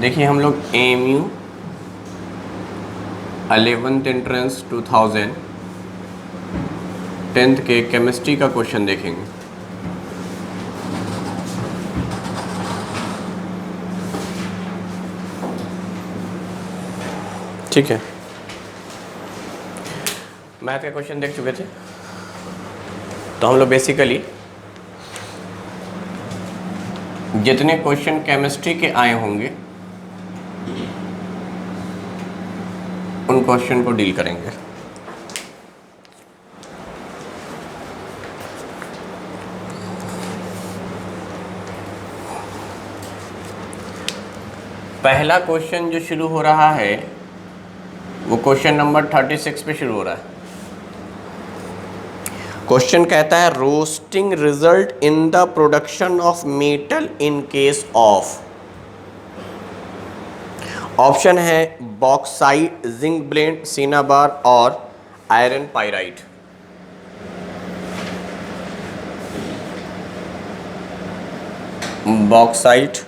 देखिए हम लोग AMU 11th एंट्रेंस 2000 10th के केमिस्ट्री का क्वेश्चन देखेंगे। ठीक है, मैथ का क्वेश्चन देख चुके थे तो हम लोग बेसिकली जितने क्वेश्चन केमिस्ट्री के आए होंगे उन क्वेश्चन को डील करेंगे। पहला क्वेश्चन जो शुरू हो रहा है वो क्वेश्चन नंबर 36 पे शुरू हो रहा है। क्वेश्चन कहता है roasting result in the production of metal in case of. Option है बॉक्साइट, जिंक ब्लेंड, सिनाबार और iron pyrite. Bauxite,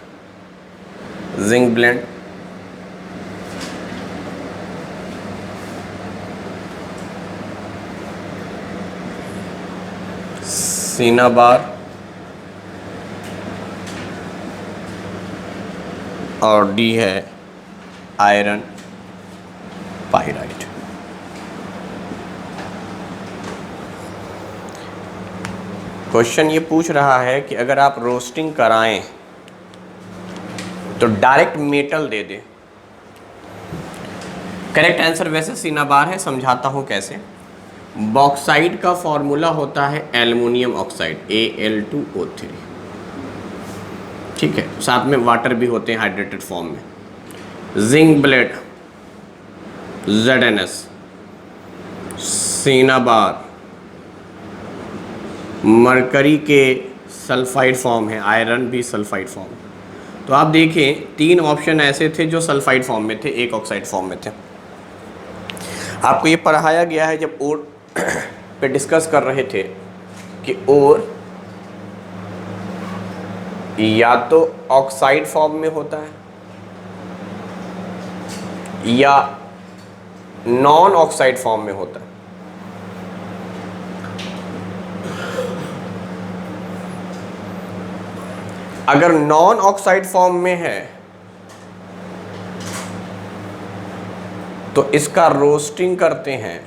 zinc blende, cinnabar और डी है आयरन पाइराइट। क्वेश्चन ये पूछ रहा है कि अगर आप रोस्टिंग कराएं तो डायरेक्ट मेटल दे दे। करेक्ट आंसर वैसे सिनाबार है, समझाता हूं कैसे। बॉक्साइट का फॉर्मूला होता है एल्युमिनियम ऑक्साइड Al2O3, ठीक है, साथ में वाटर भी होते हैं हाइड्रेटेड फॉर्म में। Zinc blende ZnS, cinnabar mercury के सल्फाइड फॉर्म है, आयरन भी सल्फाइड फॉर्म। तो आप देखें तीन ऑप्शन ऐसे थे जो सल्फाइड फॉर्म में थे, एक ऑक्साइड फॉर्म में थे। आपको ये पढ़ाया गया है जब ओर पे डिस्कस कर रहे थे कि ओर या तो ऑक्साइड फॉर्म में होता है या नॉन ऑक्साइड फॉर्म में होता है। अगर नॉन ऑक्साइड फॉर्म में है तो इसका रोस्टिंग करते हैं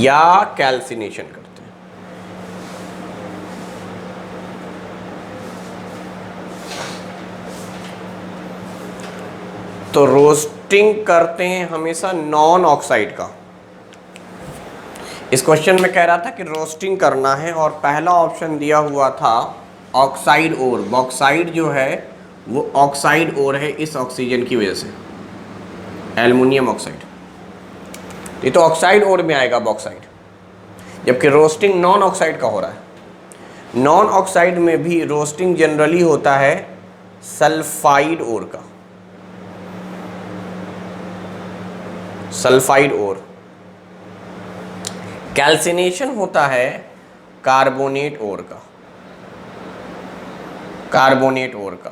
या कैल्सिनेशन करते हैं। तो रोस्टिंग करते हैं हमेशा नॉन ऑक्साइड का। इस क्वेश्चन में कह रहा था कि रोस्टिंग करना है और पहला ऑप्शन दिया हुआ था ऑक्साइड ओर। बॉक्साइड जो है वो ऑक्साइड ओर है इस ऑक्सीजन की वजह से, एल्युमिनियम ऑक्साइड। ये तो ऑक्साइड ओर में आएगा बॉक्साइड, जबकि रोस्टिंग नॉन ऑक्साइड का हो रहा है। नॉन ऑक्साइड में भी रोस्टिंग जनरली होता है सल्फाइड ओर का, सल्फाइड ओर। कैल्सिनेशन होता है कार्बोनेट ओर का, कार्बोनेट ओर का।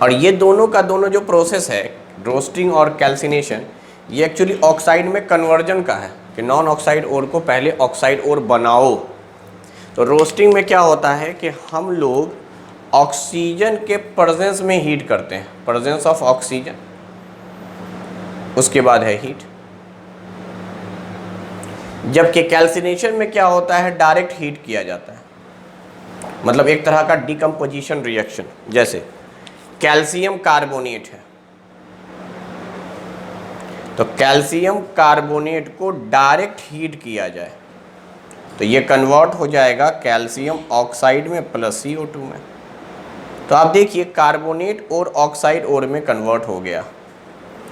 और ये दोनों का दोनों जो प्रोसेस है रोस्टिंग और कैल्सिनेशन, ये एक्चुअली ऑक्साइड में कन्वर्जन का है कि नॉन ऑक्साइड ओर को पहले ऑक्साइड ओर बनाओ। तो रोस्टिंग में क्या होता है कि हम लोग ऑक्सीजन के प्रेजेंस में हीट करते हैं, प्रेजेंस ऑफ ऑक्सीजन, उसके बाद है हीट। जबकि कैल्सिनेशन में क्या होता है, डायरेक्ट हीट किया जाता है, मतलब एक तरह का डिकम्पोजिशन रिएक्शन। जैसे कैल्शियम कार्बोनेट है तो कैल्शियम कार्बोनेट को डायरेक्ट हीट किया जाए तो ये कन्वर्ट हो जाएगा कैल्शियम ऑक्साइड में प्लस CO2 में। तो आप देखिए कार्बोनेट और ऑक्साइड और में कन्वर्ट हो गया।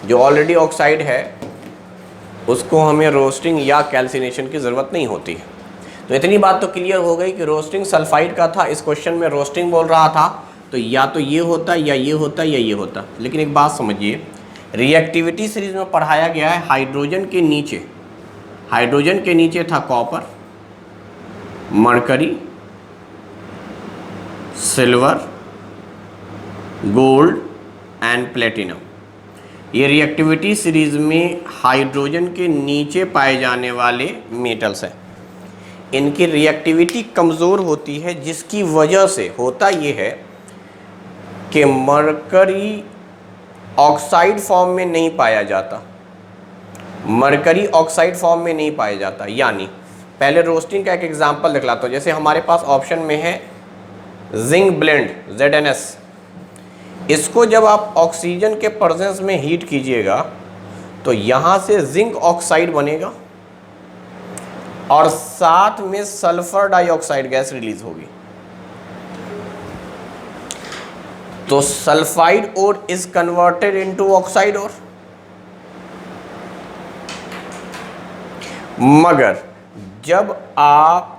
जो ऑलरेडी ऑक्साइड है उसको हमें रोस्टिंग या कैल्सिनेशन की ज़रूरत नहीं होती है। तो इतनी बात तो क्लियर हो गई कि रोस्टिंग सल्फाइड का था। इस क्वेश्चन में रोस्टिंग बोल रहा था तो या तो ये होता या ये होता या ये होता। लेकिन एक बात समझिए, रिएक्टिविटी सीरीज में पढ़ाया गया है हाइड्रोजन के नीचे था copper, mercury silver, gold and platinum. ये रिएक्टिविटी सीरीज में हाइड्रोजन के नीचे पाए जाने वाले मेटल्स हैं। इनकी रिएक्टिविटी कमज़ोर होती है, जिसकी वजह से होता ये है कि मरकरी ऑक्साइड फॉर्म में नहीं पाया जाता, मरकरी ऑक्साइड फॉर्म में नहीं पाया जाता। यानी पहले रोस्टिंग का एक एग्जांपल दिखलाता हूँ। जैसे हमारे पास ऑप्शन में है जिंक ब्लेंड ZnS। इसको जब आप ऑक्सीजन के प्रेजेंस में हीट कीजिएगा तो यहाँ से जिंक ऑक्साइड बनेगा और साथ में सल्फर डाइऑक्साइड गैस रिलीज होगी। तो sulphide ore is converted into oxide ore. मगर जब आप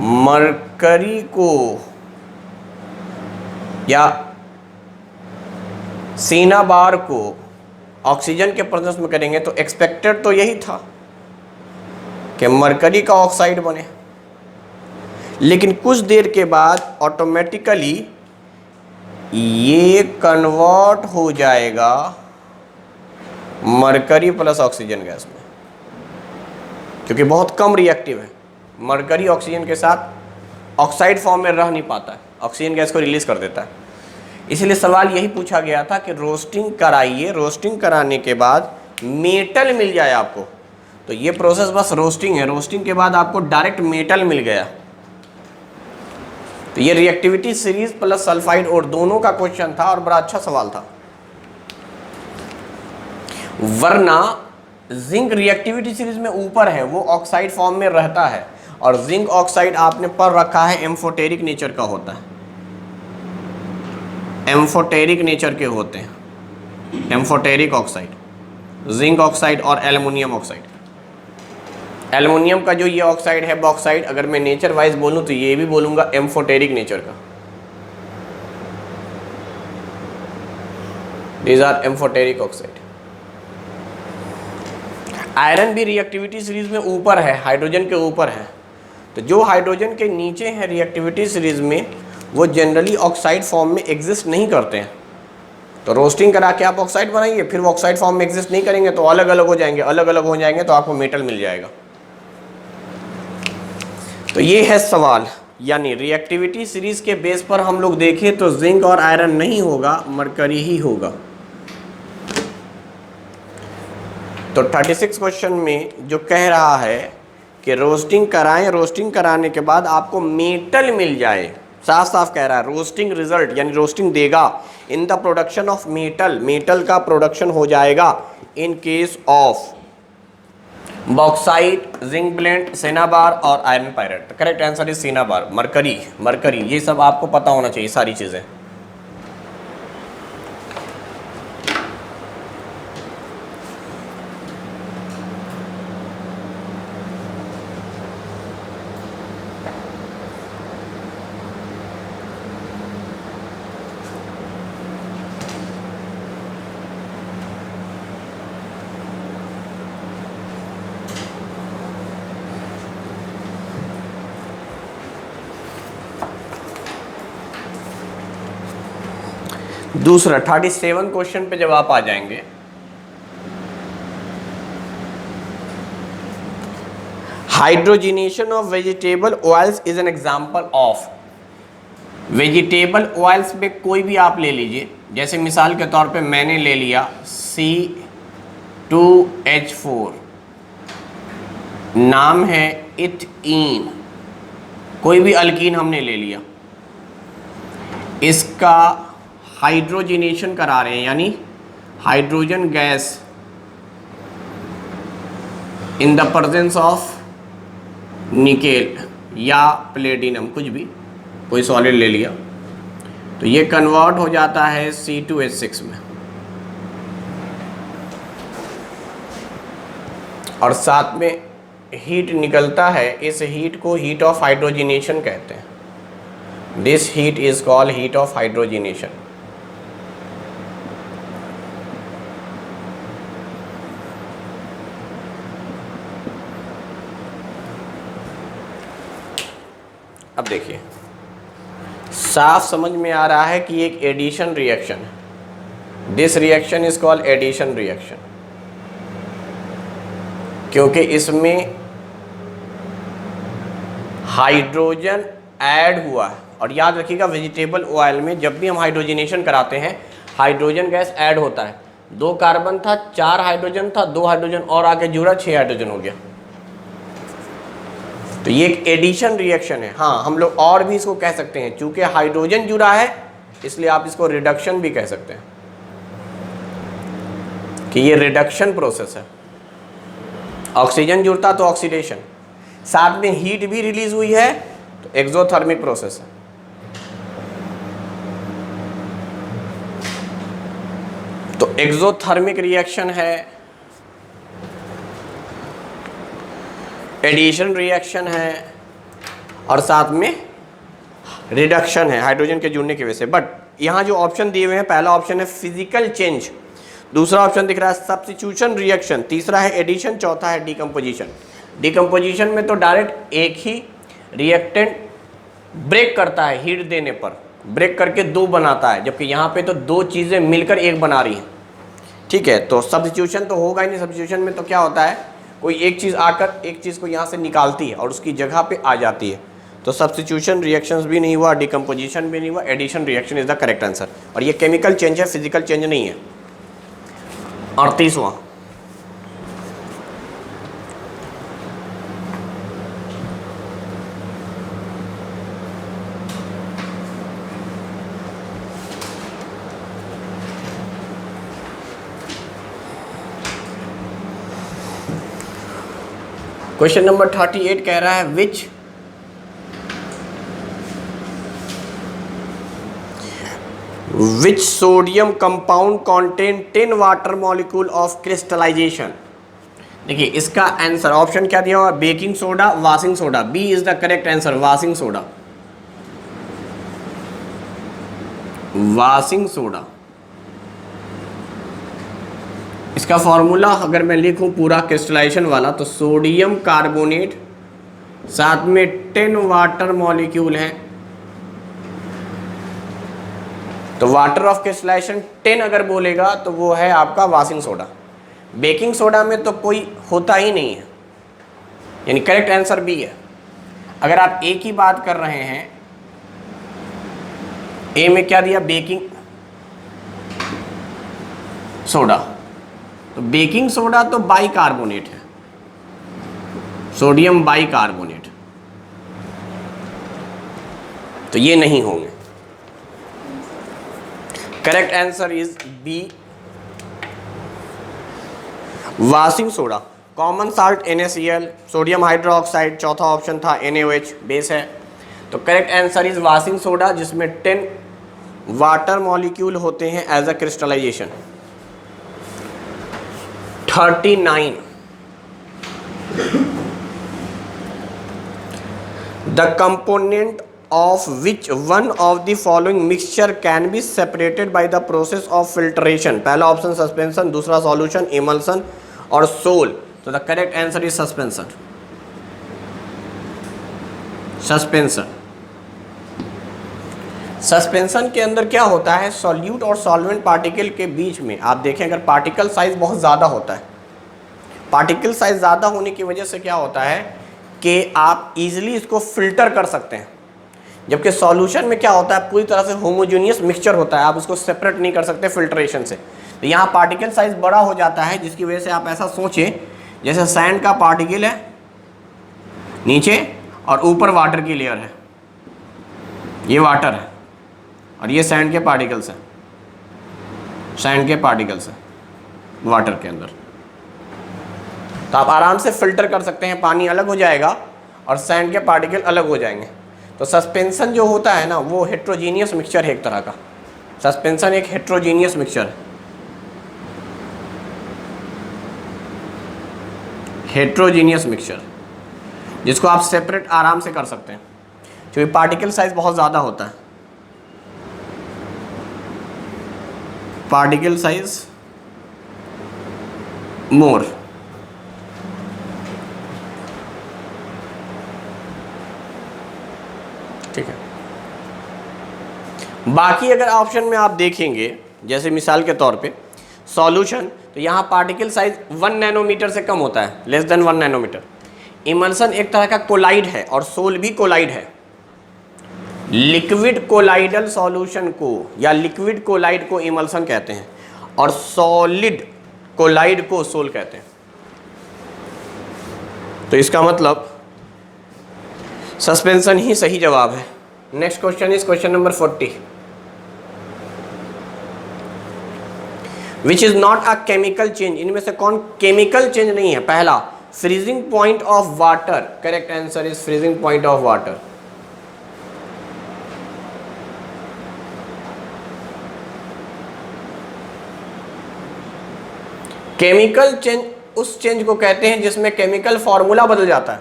मरकरी को या सिनाबार को ऑक्सीजन के प्रेजेंस में करेंगे तो एक्सपेक्टेड तो यही था कि मरकरी का ऑक्साइड बने, लेकिन कुछ देर के बाद ऑटोमेटिकली ये कन्वर्ट हो जाएगा मरकरी प्लस ऑक्सीजन गैस में, क्योंकि बहुत कम रिएक्टिव है। मरकरी ऑक्सीजन के साथ ऑक्साइड फॉर्म में रह नहीं पाता है, ऑक्सीजन गैस को रिलीज कर देता है। इसलिए सवाल यही पूछा गया था कि रोस्टिंग कराइए, रोस्टिंग कराने के बाद मेटल मिल जाए आपको। तो ये प्रोसेस बस रोस्टिंग है, रोस्टिंग के बाद आपको डायरेक्ट मेटल मिल गया। तो ये रिएक्टिविटी सीरीज प्लस सल्फाइड और दोनों का क्वेश्चन था और बड़ा अच्छा सवाल था। वरना जिंक रिएक्टिविटी सीरीज में ऊपर है, वो ऑक्साइड फॉर्म में रहता है, और जिंक ऑक्साइड आपने पढ़ रखा है एम्फोटेरिक नेचर का होता है, एम्फोटेरिक नेचर के होते हैं। एम्फोटेरिक ऑक्साइड, जिंक ऑक्साइड और एल्युमिनियम ऑक्साइड। एल्युमिनियम का जो ये ऑक्साइड है बॉक्साइड, अगर मैं नेचर वाइज बोलूं तो ये भी बोलूंगा एम्फोटेरिक नेचर का। These are amphoteric oxide. Iron भी रिएक्टिविटी सीरीज में ऊपर है, हाइड्रोजन के ऊपर है। तो जो हाइड्रोजन के नीचे है रिएक्टिविटी सीरीज में, वो जनरली ऑक्साइड फॉर्म में एग्जिस्ट नहीं करते हैं। तो रोस्टिंग करा के आप ऑक्साइड बनाइए, फिर वो ऑक्साइड फॉर्म में एग्जिस्ट नहीं करेंगे तो अलग अलग हो जाएंगे, अलग अलग हो जाएंगे तो आपको मेटल मिल जाएगा। तो ये है सवाल, यानी रिएक्टिविटी सीरीज के बेस पर हम लोग देखें तो जिंक और आयरन नहीं होगा, मरकरी ही होगा। तो 36 क्वेश्चन में जो कह रहा है कि रोस्टिंग कराएं, रोस्टिंग कराने के बाद आपको मेटल मिल जाए, साफ साफ कह रहा है रोस्टिंग रिजल्ट यानी रोस्टिंग देगा in the production of metal, metal का प्रोडक्शन हो जाएगा in case of bauxite, zinc blende, cinnabar और iron pyrite. Correct answer is cinnabar, mercury, mercury. ये सब आपको पता होना चाहिए सारी चीजें। दूसरा 37 क्वेश्चन पे जब आप आ जाएंगे, hydrogenation of vegetable oils is an example of. Vegetable oils में कोई भी आप ले लीजिए, जैसे मिसाल के तौर पे मैंने ले लिया C2H4, नाम है इथीन, कोई भी अल्कीन हमने ले लिया, इसका हाइड्रोजिनेशन करा रहे हैं, यानी hydrogen gas in the presence of nickel या प्लेटिनम, कुछ भी कोई सॉलिड ले लिया, तो ये कन्वर्ट हो जाता है C2H6 में, और साथ में हीट निकलता है। इस हीट को हीट ऑफ हाइड्रोजिनेशन कहते हैं। This heat is called heat of hydrogenation. अब देखिए, साफ समझ में आ रहा है कि एक एडिशन रिएक्शन है। This reaction is called addition reaction, क्योंकि इसमें हाइड्रोजन ऐड हुआ है। और याद रखिएगा वेजिटेबल ऑयल में जब भी हम हाइड्रोजनेशन कराते हैं हाइड्रोजन गैस ऐड होता है। 2 कार्बन था, 4 हाइड्रोजन था, 2 हाइड्रोजन और आगे जुड़ा 6 हाइड्रोजन हो गया। तो ये एक एडिशन रिएक्शन है। हाँ, हम लोग और भी इसको कह सकते हैं, चूंकि हाइड्रोजन जुड़ा है इसलिए आप इसको रिडक्शन भी कह सकते हैं कि ये रिडक्शन प्रोसेस है। ऑक्सीजन जुड़ता तो ऑक्सीडेशन, साथ में हीट भी रिलीज हुई है तो एक्सोथर्मिक प्रोसेस है। तो एक्सोथर्मिक रिएक्शन है, एडिशन रिएक्शन है और साथ में रिडक्शन है हाइड्रोजन के जुड़ने की वजह से। बट यहाँ जो ऑप्शन दिए हुए हैं, पहला ऑप्शन है फिजिकल चेंज, दूसरा ऑप्शन दिख रहा है सब्स्टिट्यूशन रिएक्शन, तीसरा है एडिशन, चौथा है डिकम्पोजिशन। डिकम्पोजिशन में तो डायरेक्ट एक ही रिएक्टेंट ब्रेक करता है, हीट देने पर ब्रेक करके 2 बनाता है, जबकि यहाँ पे तो 2 चीज़ें मिलकर 1 बना रही हैं। ठीक है, तो सब्स्टिट्यूशन तो होगा ही नहीं। सब्स्टिट्यूशन में तो क्या होता है, कोई एक चीज़ आकर एक चीज़ को यहाँ से निकालती है और उसकी जगह पे आ जाती है। तो सब्स्टिट्यूशन रिएक्शंस भी नहीं हुआ, डिकम्पोजिशन भी नहीं हुआ, addition reaction is the correct answer. और ये केमिकल चेंज है, फिजिकल चेंज नहीं है। 38वां, क्वेश्चन नंबर 38 कह रहा है which sodium compound contain 10 water molecule of crystallisation. देखिए इसका आंसर ऑप्शन क्या दिया हुआ, baking soda, washing soda. B is the correct answer, washing soda. Washing soda इसका फॉर्मूला अगर मैं लिखूं पूरा क्रिस्टलाइजेशन वाला, तो सोडियम कार्बोनेट साथ में 10 वाटर मॉलिक्यूल हैं, तो वाटर ऑफ क्रिस्टलाइजेशन 10 अगर बोलेगा तो वो है आपका वाशिंग सोडा। बेकिंग सोडा में तो कोई होता ही नहीं है, यानी करेक्ट आंसर बी है। अगर आप ए की बात कर रहे हैं, ए में क्या दिया, बेकिंग सोडा, तो बेकिंग सोडा तो बाइकार्बोनेट है, सोडियम बाइकार्बोनेट, तो ये नहीं होंगे। Correct answer is B, washing soda. Common salt NaCl, sodium hydroxide, चौथा ऑप्शन था NaOH, बेस है। तो correct answer is washing soda, जिसमें 10 वाटर मॉलिक्यूल होते हैं as a crystallisation. 39, the component of which one of the following mixture can be separated by the process of filtration। पहला option suspension, दूसरा solution, emulsion और soul. तो the correct answer is suspension. Suspension, suspension के अंदर क्या होता है, solute और सॉल्वेंट पार्टिकल के बीच में आप देखें अगर पार्टिकल साइज बहुत ज़्यादा होता है, पार्टिकल साइज ज़्यादा होने की वजह से क्या होता है कि आप इजीली इसको फिल्टर कर सकते हैं, जबकि सॉल्यूशन में क्या होता है पूरी तरह से होमोजेनियस मिक्सचर होता है, आप उसको सेपरेट नहीं कर सकते फिल्ट्रेशन से। तो यहाँ पार्टिकल साइज बड़ा हो जाता है, जिसकी वजह से आप ऐसा सोचें जैसे सैंड का पार्टिकल है नीचे और ऊपर वाटर की लेयर है, ये वाटर है और ये सैंड के पार्टिकल्स हैं, सैंड के पार्टिकल्स हैं वाटर के अंदर। तो आप आराम से फिल्टर कर सकते हैं, पानी अलग हो जाएगा और सैंड के पार्टिकल अलग हो जाएंगे। तो सस्पेंशन जो होता है ना, वो हेट्रोजीनियस मिक्सचर है एक तरह का। सस्पेंशन एक हेट्रोजीनियस मिक्सचर है, हेट्रोजीनियस मिक्सचर, जिसको आप सेपरेट आराम से कर सकते हैं, क्योंकि पार्टिकल साइज बहुत ज़्यादा होता है। पार्टिकल साइज मोर। ठीक है, बाकी अगर ऑप्शन में आप देखेंगे, जैसे मिसाल के तौर पे सॉल्यूशन, तो यहाँ पार्टिकल साइज 1 नैनोमीटर से कम होता है, लेस देन 1 नैनोमीटर। इमल्सन एक तरह का कोलाइड है और सोल भी कोलाइड है। लिक्विड कोलाइडल सॉल्यूशन को या लिक्विड कोलाइड को इमल्सन कहते हैं और सॉलिड कोलाइड को सोल कहते हैं। तो इसका मतलब सस्पेंशन ही सही जवाब है। Next question is question number 40, which is not a chemical change. इनमें से कौन केमिकल चेंज नहीं है? पहला, freezing point of water. Correct answer is freezing point of water. Chemical change उस चेंज को कहते हैं जिसमें केमिकल फॉर्मूला बदल जाता है,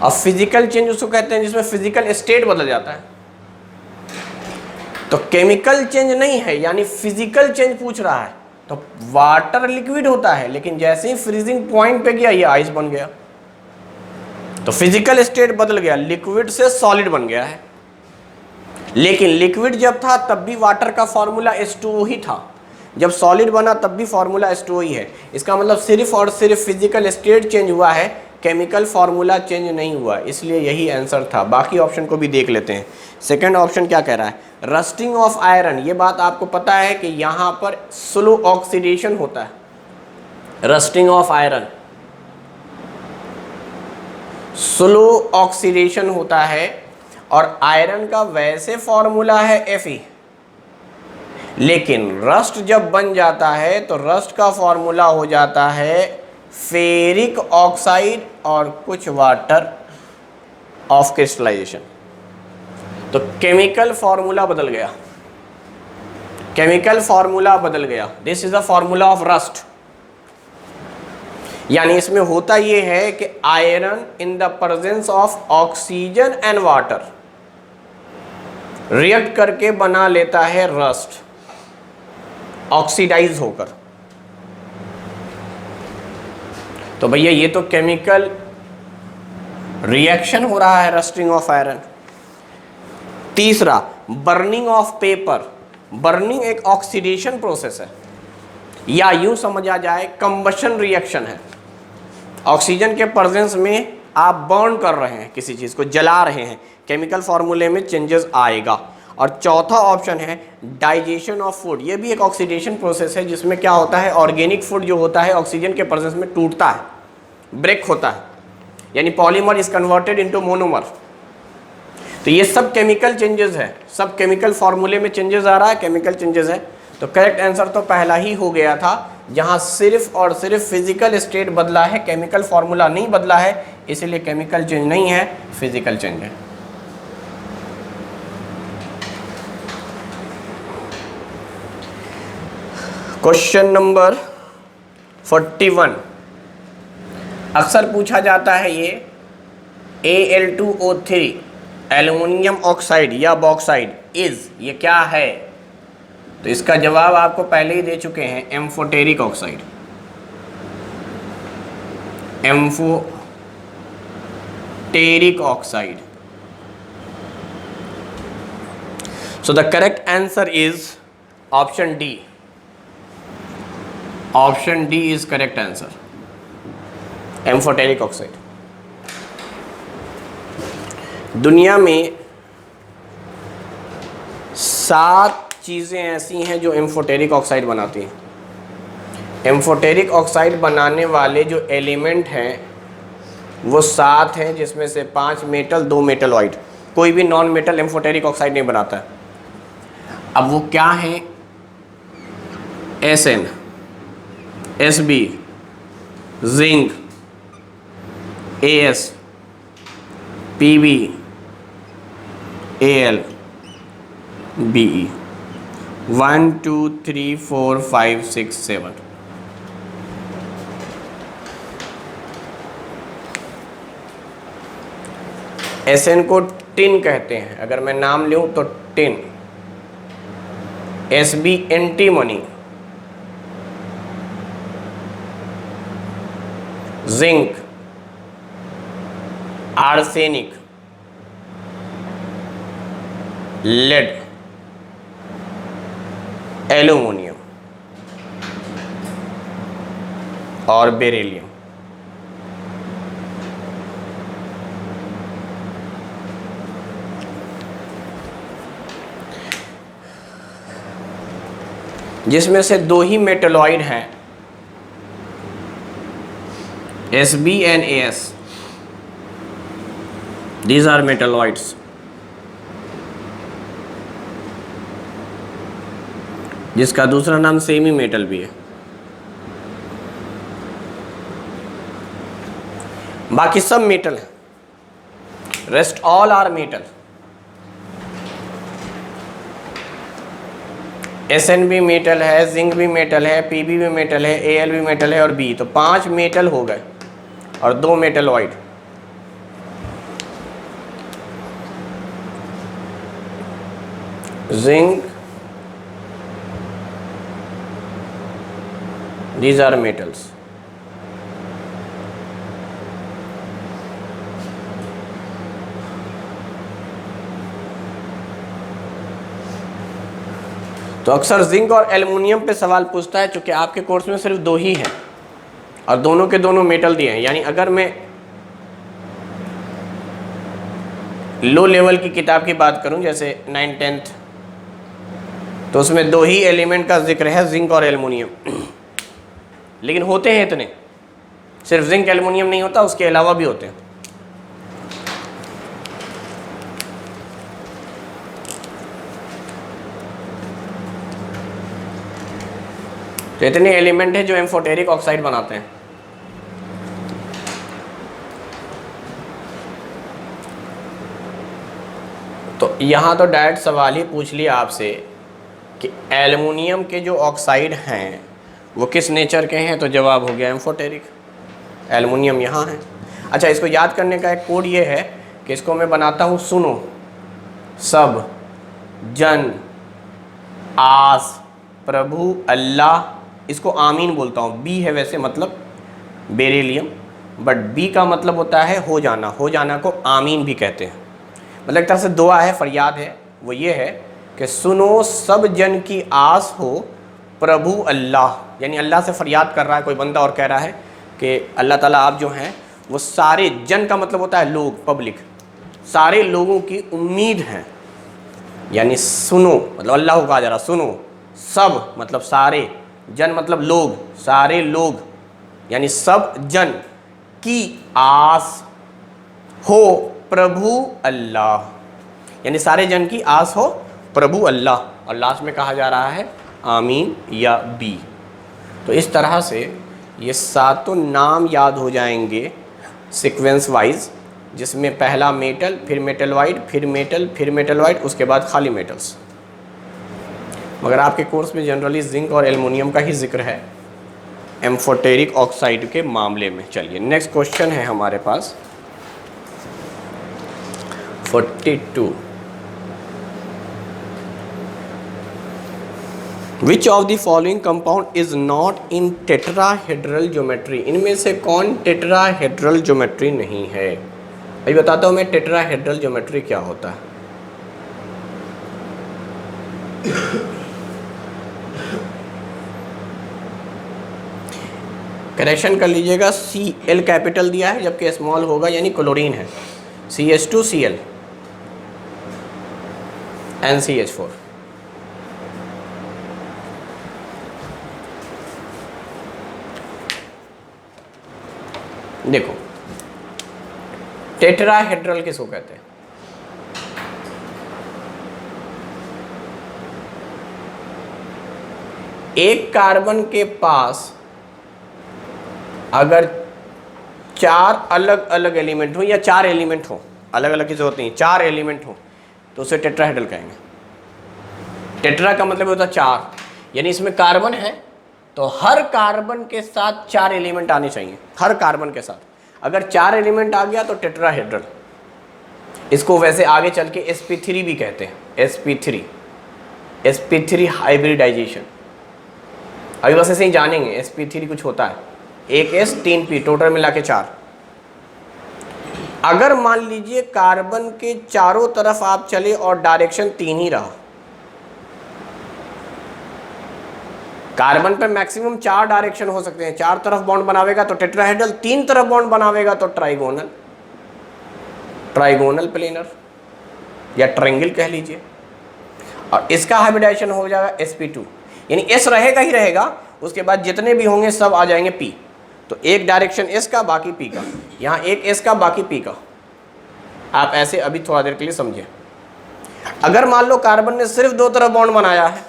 और फिजिकल चेंज उसको कहते हैं जिसमें फिजिकल स्टेट बदल जाता है। तो केमिकल चेंज नहीं है, यानी फिजिकल चेंज पूछ रहा है। तो वाटर लिक्विड होता है, लेकिन जैसे ही फ्रीजिंग पॉइंट पे गया ये आइस बन गया, तो फिजिकल स्टेट बदल गया, लिक्विड से सॉलिड बन गया है। लेकिन लिक्विड जब था तब भी वाटर का फॉर्मूला H2O ही था, जब सॉलिड बना तब भी फॉर्मूला H2O ही है। इसका मतलब सिर्फ और सिर्फ फिजिकल स्टेट चेंज हुआ है, केमिकल फॉर्मूला चेंज नहीं हुआ, इसलिए यही आंसर था। बाकी ऑप्शन को भी देख लेते हैं। सेकंड ऑप्शन क्या कह रहा है? Rusting of iron. ये बात आपको पता है कि यहाँ पर स्लो ऑक्सीडेशन होता है, rusting of iron, slow oxidation होता है। और आयरन का वैसे फॉर्मूला है Fe, लेकिन रस्ट जब बन जाता है तो रस्ट का फॉर्मूला हो जाता है फेरिक ऑक्साइड और कुछ वाटर ऑफ क्रिस्टलाइजेशन। तो केमिकल फॉर्मूला बदल गया, केमिकल फॉर्मूला बदल गया। This is the formula of rust. यानी इसमें होता यह है कि iron in the presence of oxygen and water react करके बना लेता है रस्ट, ऑक्सीडाइज होकर। तो भैया ये तो केमिकल रिएक्शन हो रहा है, रस्टिंग ऑफ आयरन। तीसरा, बर्निंग ऑफ पेपर। बर्निंग एक ऑक्सीडेशन प्रोसेस है, या यूं समझा जाए कंबशन रिएक्शन है। ऑक्सीजन के प्रेजेंस में आप बर्न कर रहे हैं, किसी चीज को जला रहे हैं, केमिकल फॉर्मूले में चेंजेस आएगा। और चौथा ऑप्शन है डाइजेशन ऑफ फूड। ये भी एक ऑक्सीडेशन प्रोसेस है, जिसमें क्या होता है, ऑर्गेनिक फूड जो होता है ऑक्सीजन के प्रेजेंस में टूटता है, ब्रेक होता है, यानी polymer is converted into monomer. तो ये सब केमिकल चेंजेस है, सब केमिकल फॉर्मूले में चेंजेस आ रहा है, केमिकल चेंजेस है। तो करेक्ट आंसर तो पहला ही हो गया था, जहां सिर्फ और सिर्फ फिजिकल स्टेट बदला है, केमिकल फॉर्मूला नहीं बदला है, इसलिए केमिकल चेंज नहीं है, फिजिकल चेंज है। क्वेश्चन नंबर 41 अक्सर पूछा जाता है, ये Al2O3 एल्युमिनियम ऑक्साइड या बॉक्साइड इज, ये क्या है? तो इसका जवाब आपको पहले ही दे चुके हैं, amphoteric oxide. Amphoteric oxide. So the correct answer is option D. Option D is correct answer, amphoteric oxide. दुनिया में 7 चीज़ें ऐसी हैं जो एम्फोटेरिक ऑक्साइड बनाती हैं। एम्फोटेरिक ऑक्साइड बनाने वाले जो एलिमेंट हैं वो 7 हैं, जिसमें से 5 मेटल, 2 मेटल ऑइड। कोई भी नॉन मेटल एम्फोटेरिक ऑक्साइड नहीं बनाता है। अब वो क्या है? Sn, Sb, zinc, As, Pb, Al, Be। 1 2 3 4 5 6 7। Sn को टिन कहते हैं, अगर मैं नाम लूँ तो टिन। Sb antimony, zinc, arsenic, lead, aluminium और बेरिलियम। जिसमें से दो ही मेटलॉइड हैं, Sb and As, these are metalloids। जिसका दूसरा नाम सेमी मेटल भी है। बाकी सब मेटल है, rest all are metal. Sn भी मेटल है, जिंक भी मेटल है, Pb भी मेटल है, Al भी मेटल है और B, तो 5 मेटल हो गए और 2 metalloid. Zinc, these are metals। तो अक्सर जिंक और एल्युमिनियम पे सवाल पूछता है, क्योंकि आपके कोर्स में सिर्फ 2 ही हैं और दोनों के दोनों मेटल दिए हैं। यानी अगर मैं लो लेवल की किताब की बात करूं, जैसे 9th-10th, तो उसमें 2 ही एलिमेंट का जिक्र है, जिंक और एल्युमिनियम। लेकिन होते हैं इतने, सिर्फ जिंक एल्युमिनियम नहीं होता, उसके अलावा भी होते हैं। तो इतने एलिमेंट हैं जो एम्फोटेरिक ऑक्साइड बनाते हैं। तो यहाँ तो डायरेक्ट सवाल ही पूछ लिया आपसे कि एल्युमिनियम के जो ऑक्साइड हैं वो किस नेचर के हैं, तो जवाब हो गया एम्फोटेरिक। एल्युमिनियम यहाँ है। अच्छा, इसको याद करने का एक कोड ये है कि इसको मैं बनाता हूँ सुनो, सब, जन, आस, प्रभु, अल्लाह, इसको आमीन बोलता हूँ। बी है वैसे मतलब बेरिलियम, बट बी का मतलब होता है हो जाना, हो जाना को आमीन भी कहते हैं। मतलब एक तरह से दुआ है, फरियाद है, वो ये है कि सुनो सब जन की आस हो प्रभु अल्लाह, यानी अल्लाह से फरियाद कर रहा है कोई बंदा और कह रहा है कि अल्लाह ताला आप जो हैं वो सारे, जन का मतलब होता है लोग, पब्लिक, सारे लोगों की उम्मीद हैं। यानी सुनो मतलब अल्लाह को कहा जा रहा, सुनो, सब मतलब सारे, जन मतलब लोग, सारे लोग, यानी सब जन की आस हो प्रभु अल्लाह, यानी सारे जन की आस हो प्रभु अल्लाह, और लास्ट में कहा जा रहा है आमीन या बी। तो इस तरह से ये 7 नाम याद हो जाएंगे सीक्वेंस वाइज, जिसमें पहला मेटल, फिर मेटलॉइड, फिर मेटल, फिर मेटलॉइड, उसके बाद खाली मेटल्स। मगर आपके कोर्स में जनरली जिंक और एल्युमिनियम का ही जिक्र है एम्फोटेरिक ऑक्साइड के मामले में। चलिए नेक्स्ट क्वेश्चन है हमारे पास 42। Which of the following compound is not in tetrahedral geometry? इनमें से कौन टेट्राहेड्रल ज्योमेट्री नहीं है? अभी बताता हूँ मैं टेट्राहेड्रल ज्योमेट्री क्या होता है। करेक्शन कर लीजिएगा, Cl कैपिटल दिया है जबकि स्मॉल होगा, यानी क्लोरीन है। CH2Cl NCH4। देखो टेट्राहेड्रल किसको कहते हैं? एक कार्बन के पास अगर 4 अलग अलग एलिमेंट हो या 4 एलिमेंट हो, अलग अलग की जरूरत नहीं, 4 एलिमेंट हो तो उसे टेट्राहेड्रल कहेंगे। टेट्रा का मतलब होता है 4, यानी इसमें कार्बन है तो हर कार्बन के साथ 4 एलिमेंट आने चाहिए, हर कार्बन के साथ। अगर 4 एलिमेंट आ गया तो टेट्राहेड्रल। इसको वैसे आगे चल के sp3 भी कहते हैं, sp3 हाइब्रिडाइजेशन। अभी बस ऐसे ही जानेंगे sp3 कुछ होता है, 1s 3p, टोटल मिला के 4। अगर मान लीजिए कार्बन के चारों तरफ आप चले और डायरेक्शन 3 ही रहा, कार्बन पे मैक्सिमम 4 डायरेक्शन हो सकते हैं, 4 तरफ बॉन्ड बनावेगा तो टेट्राहेड्रल, 3 तरफ बॉन्ड बनावेगा तो ट्राइगोनल, ट्राइगोनल प्लेनर या ट्रायंगल कह लीजिए। और इसका हाइब्रिडाइजेशन हो जाएगा sp2, यानी s रहेगा ही रहेगा, उसके बाद जितने भी होंगे सब आ जाएंगे p। तो एक डायरेक्शन s का बाकी p का, यहाँ एक s का बाकी p का। आप ऐसे अभी थोड़ा देर के लिए समझें। अगर मान लो कार्बन ने सिर्फ 2 तरफ बॉन्ड बनाया है,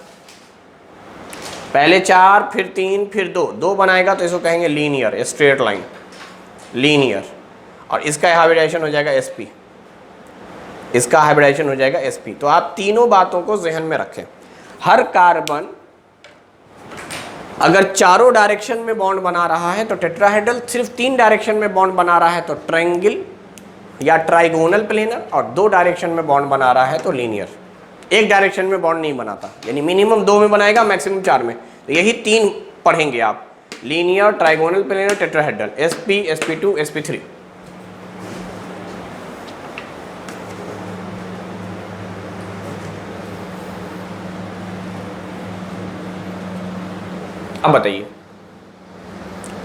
पहले 4 फिर 3 फिर 2 बनाएगा तो इसको कहेंगे लीनियर, स्ट्रेट लाइन, लीनियर। और इसका हाइब्रिडाइजेशन हो जाएगा sp, इसका हाइब्रिडाइजेशन हो जाएगा sp। तो आप तीनों बातों को जहन में रखें। हर कार्बन अगर चारों डायरेक्शन में बॉन्ड बना रहा है तो टेट्राहेड्रल, सिर्फ 3 डायरेक्शन में बॉन्ड बना रहा है तो ट्रायंगल या ट्राइगोनल प्लेनर, और 2 डायरेक्शन में बॉन्ड बना रहा है तो लीनियर। एक डायरेक्शन में बॉन्ड नहीं बनाता, यानी मिनिमम 2 में बनाएगा, मैक्सिमम 4 में। तो यही 3 पढ़ेंगे आप, linear, trigonal planar, tetrahedral, sp, sp2, sp3। अब बताइए,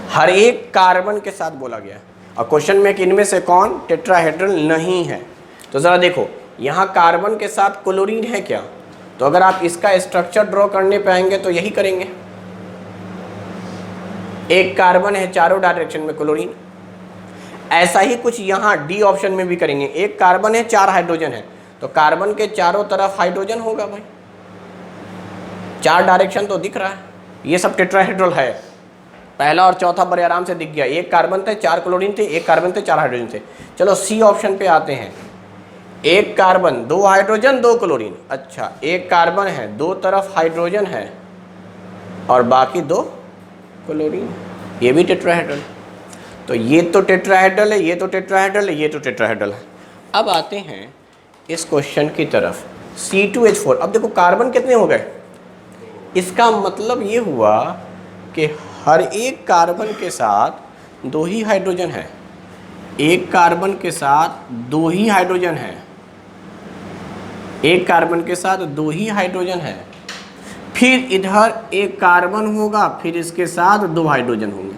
हर एक कार्बन के साथ बोला गया है और क्वेश्चन में कि इनमें से कौन टेट्राहेड्रल नहीं है। तो ज़रा देखो, यहाँ कार्बन के साथ क्लोरीन है क्या? तो अगर आप इसका स्ट्रक्चर ड्रॉ करने पे आएंगे तो यही करेंगे। एक कार्बन है चारों डायरेक्शन में क्लोरीन, ऐसा ही कुछ यहाँ डी ऑप्शन में भी करेंगे। एक कार्बन है 4 हाइड्रोजन है, तो कार्बन के चारों तरफ हाइड्रोजन होगा भाई, 4 डायरेक्शन तो दिख रहा है। ये सब टेट्राहेड्रल है। पहला और चौथा बड़े आराम से दिख गया। एक कार्बन थे 4 क्लोरीन थे, एक कार्बन थे 4 हाइड्रोजन थे। चलो सी ऑप्शन पे आते हैं। एक कार्बन 2 हाइड्रोजन 2 क्लोरीन। अच्छा, एक कार्बन है 2 तरफ हाइड्रोजन है और बाकी 2 क्लोरीन, ये भी टेट्राहेड्रल। तो ये तो टेट्राहेड्रल है, ये तो टेट्राहेड्रल है, ये तो टेट्राहेड्रल है। अब आते हैं इस क्वेश्चन की तरफ, C2H4। अब देखो कार्बन कितने हो गए, इसका मतलब ये हुआ कि हर एक कार्बन के साथ 2 ही हाइड्रोजन है। एक कार्बन के साथ 2 ही हाइड्रोजन है, एक कार्बन के साथ 2 ही हाइड्रोजन है। फिर इधर एक कार्बन होगा, फिर इसके साथ 2 हाइड्रोजन होंगे।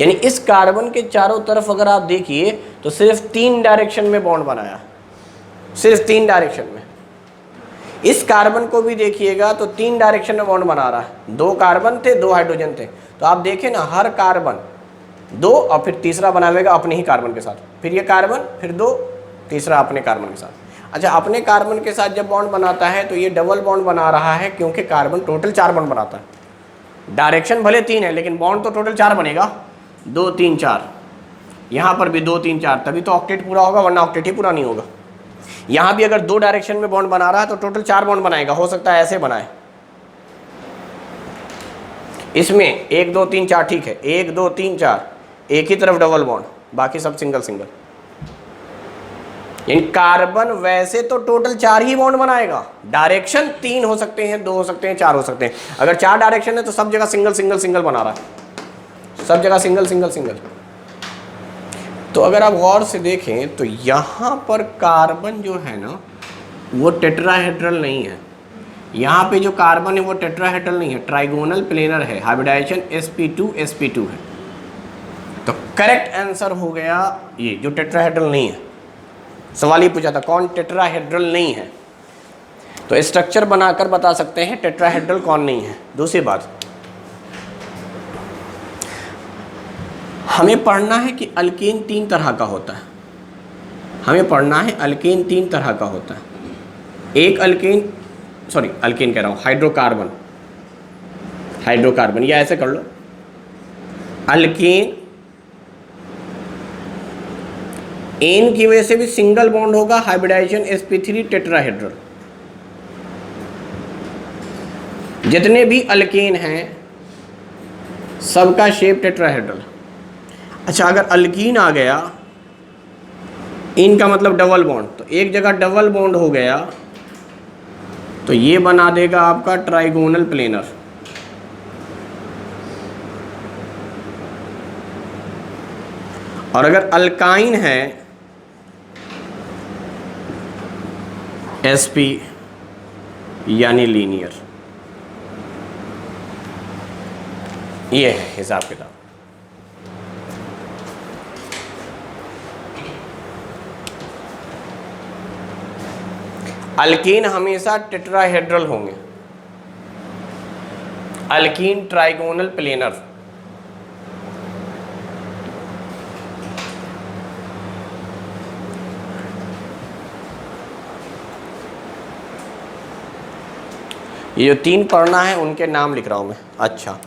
यानी इस कार्बन के चारों तरफ अगर आप देखिए तो सिर्फ 3 डायरेक्शन में बॉन्ड बनाया, सिर्फ 3 डायरेक्शन में। इस कार्बन को भी देखिएगा तो 3 डायरेक्शन में बॉन्ड बना रहा है। 2 कार्बन थे 2 हाइड्रोजन थे, तो आप देखें ना, हर कार्बन 2 और फिर तीसरा बनावेगा अपने ही कार्बन के साथ, फिर ये कार्बन, फिर 2, तीसरा अपने कार्बन के साथ। अच्छा, अपने कार्बन के साथ जब बॉन्ड बनाता है तो ये डबल बॉन्ड बना रहा है, क्योंकि कार्बन टोटल 4 बॉन्ड बनाता है। डायरेक्शन भले 3 है लेकिन बॉन्ड तो टोटल 4 बनेगा, 2 3 4। यहाँ पर भी 2 3 4, तभी तो ऑक्टेट पूरा होगा, वरना ऑक्टेट ही पूरा नहीं होगा। यहाँ भी अगर 2 डायरेक्शन में बॉन्ड बना रहा है तो टोटल 4 बॉन्ड बनाएगा। हो सकता है ऐसे बनाए, इसमें 1 2 3 4, ठीक है, 1 2 3 4, एक ही तरफ डबल बॉन्ड, बाकी सब सिंगल सिंगल। यानी कार्बन वैसे तो टोटल 4 ही बॉन्ड बनाएगा, डायरेक्शन 3 हो सकते हैं, 2 हो सकते हैं, 4 हो सकते हैं। अगर 4 डायरेक्शन है तो सब जगह सिंगल सिंगल सिंगल बना रहा है, सब जगह सिंगल सिंगल सिंगल। तो अगर आप गौर से देखें तो यहाँ पर कार्बन जो है ना वो टेट्राहेड्रल नहीं है। यहाँ पे जो कार्बन है वो टेट्राहेड्रल नहीं है, ट्राइगोनल प्लेनर है। हाइब्रिडाइजेशन sp2 है। तो करेक्ट आंसर हो गया ये, जो टेट्राहेड्रल नहीं है। सवाल ही पूछा था कौन टेट्राहेड्रल नहीं है, तो स्ट्रक्चर बनाकर बता सकते हैं टेट्राहेड्रल कौन नहीं है। दूसरी बात, हमें पढ़ना है कि अल्केन 3 तरह का होता है। हमें पढ़ना है अल्केन 3 तरह का होता है। एक अल्केन, सॉरी अल्केन कह रहा हूँ, हाइड्रोकार्बन, हाइड्रोकार्बन, या ऐसे कर लो, अल्केन एन की वजह से भी सिंगल बॉन्ड होगा, हाइब्रिडाइजेशन sp3 टेट्राहेड्रल। जितने भी अल्केन हैं सबका शेप टेट्राहेड्रल। अच्छा, अगर अल्कीन आ गया, इनका मतलब डबल बॉन्ड, तो एक जगह डबल बॉन्ड हो गया तो ये बना देगा आपका ट्राइगोनल प्लेनर। और अगर अल्काइन है sp यानी लीनियर। ये है हिसाब किताब। अल्कीन हमेशा टेट्राहेड्रल होंगे, अल्कीन ट्राइगोनल प्लेनर। ये जो 3 पढ़ना है उनके नाम लिख रहा हूं मैं। अच्छा,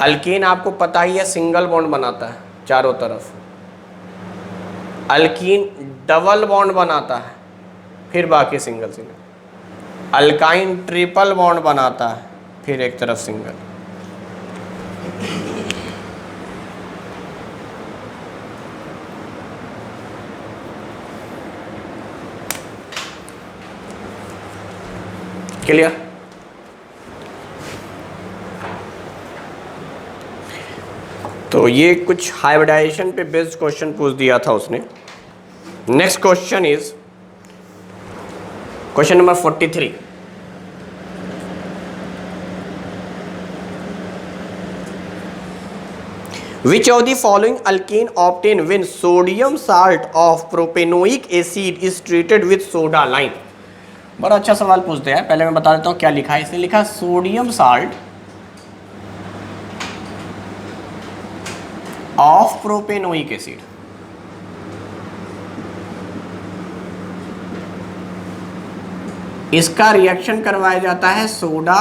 अल्कीन आपको पता ही है सिंगल बॉन्ड बनाता है चारों तरफ, अल्कीन डबल बॉन्ड बनाता है फिर बाकी single single, alkyne triple bond बनाता है फिर एक तरफ सिंगल। क्लियर? तो ये कुछ हाइब्रिडाइजेशन पे बेस्ड क्वेश्चन पूछ दिया था उसने। Next question is question number 43। Which of the following alkane obtained when sodium salt of propanoic acid is treated with soda lime? बड़ा अच्छा सवाल पूछते हैं। पहले मैं बता देता हूँ क्या लिखा है। इसने लिखा sodium salt of propanoic acid. इसका रिएक्शन करवाया जाता है सोडा